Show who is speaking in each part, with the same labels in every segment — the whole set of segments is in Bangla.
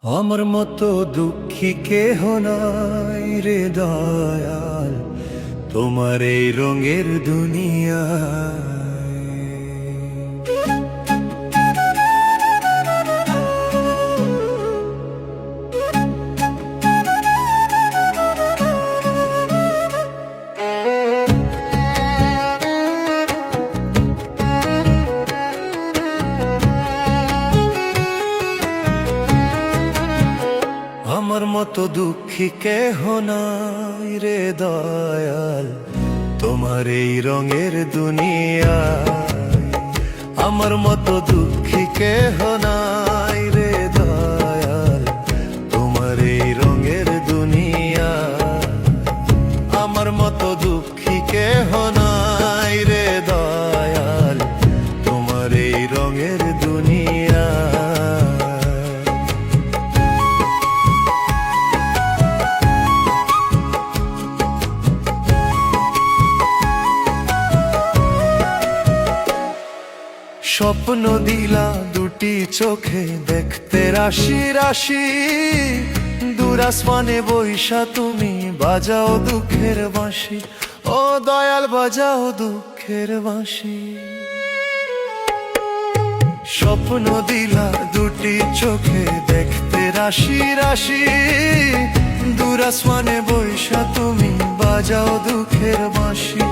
Speaker 1: আমার মতো দুঃখী কেহ নাই রে দয়াল, তোমার এই রঙের দুনিয়া। আমার মতো দুঃখী কেহ নাই রে দয়াল, তোমার এই রঙের দুনিয়া। আমার মতো দুঃখী কেহ নাই রে দয়াল, তোমার এই রঙের দুনিয়া। আমার মতো দুঃখী কেহ নাই রে দয়াল, তোমার এই রঙের দুনিয়া। স্বপ্ন দিলা দুটি চোখে দেখতে রাশি রাশি, দূর আসমানে বৈশা তুমি বাজাও দুঃখের বাঁশি। ও দয়াল বাজাও দুঃখের বাঁশি। স্বপ্ন দিলা দুটি চোখে দেখতে রাশি রাশি, দূর আসমানে বৈশা তুমি বাজাও দুঃখের বাঁশি।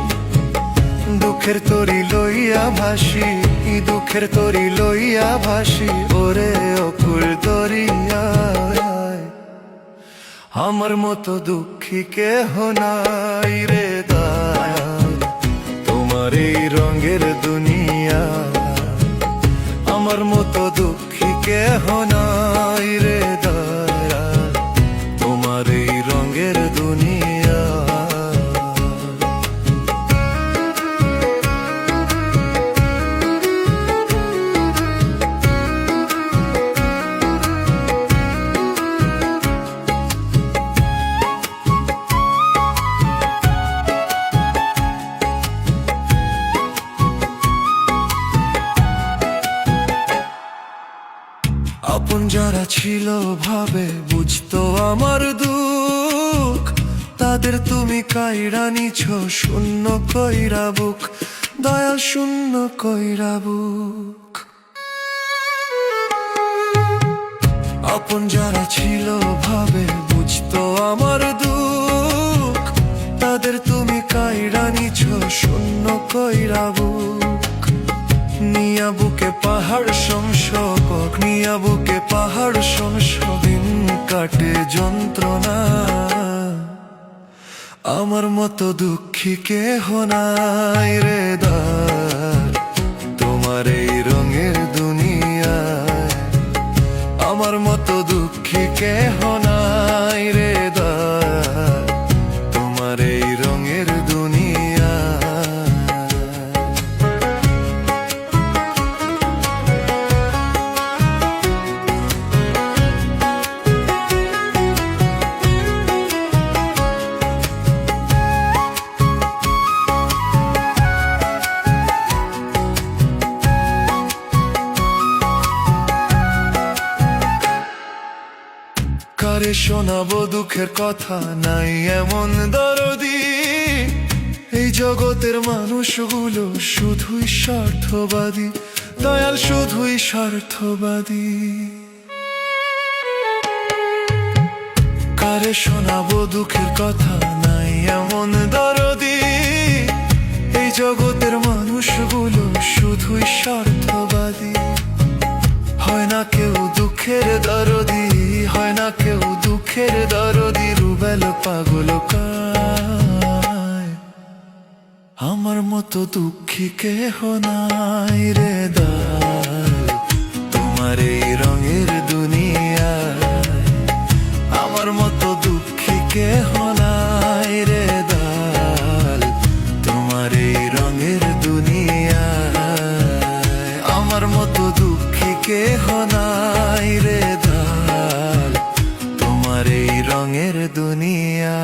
Speaker 1: দুঃখের তরি লইয়া ভাসি, দুঃখের তরি লইয়া ভাসি, ওরে অকুল দরিয়ায়। আমার মতো দুঃখী কেহ নাই রে দয়াল, তোমার এই রঙের দুনিয়া। আমার মতো দুঃখী কেহ নাই রে দয়াল, তোমার এই রঙের দুনিয়া। আপন যারা ছিল ভাবে বুঝতো আমার দুঃখ, তাদের তুমি কাইরা নিছ শূন্য কইরা বুক। দয়াল শূন্য কইরা বুক। আপন যারা ছিল ভাবে বুঝতো আমার দুঃখ, তাদের তুমি কাইরা নিছ শূন্য কইরা বুক। নিয়া বুকে পাহাড় সংশোক, নিয়া বুকে পাহাড় সংশোক, দিন কাটে যন্ত্রণা। আমার মতো দুঃখী কেহ নাই রে দয়াল, তোমার এই রঙের দুনিয়ায়। আমার মতো দুঃখী কেহ নাই রে দয়াল, তোমার এই রঙের দুনিয়া। কারে শোনাবো দুঃখের কথা, নাই এমন দরদি। এই জগতের মানুষগুলো শুধুই স্বার্থবাদী, দয়াল শুধুই স্বার্থবাদী। কারে শোনাবো দুঃখের কথা, নাই এমন দরদি। এই জগতের মানুষগুলো শুধুই স্বার্থবাদী। হয় না কেউ দুঃখের দরদি, হয় না কেউ দুঃখের দরদি। রুবেল পাগল কায়, আমার মতো দুঃখী কেহ নাই রে দয়াল, তোমার এই রঙের দুনিয়ায়। আমার মতো দুঃখী কেহ নাই রে দয়াল, তোমার এই রঙের দুনিয়ায়। আমার মতো দুঃখী কেহ নাই রে দয়াল, তোমার এই রঙের দুনিয়া।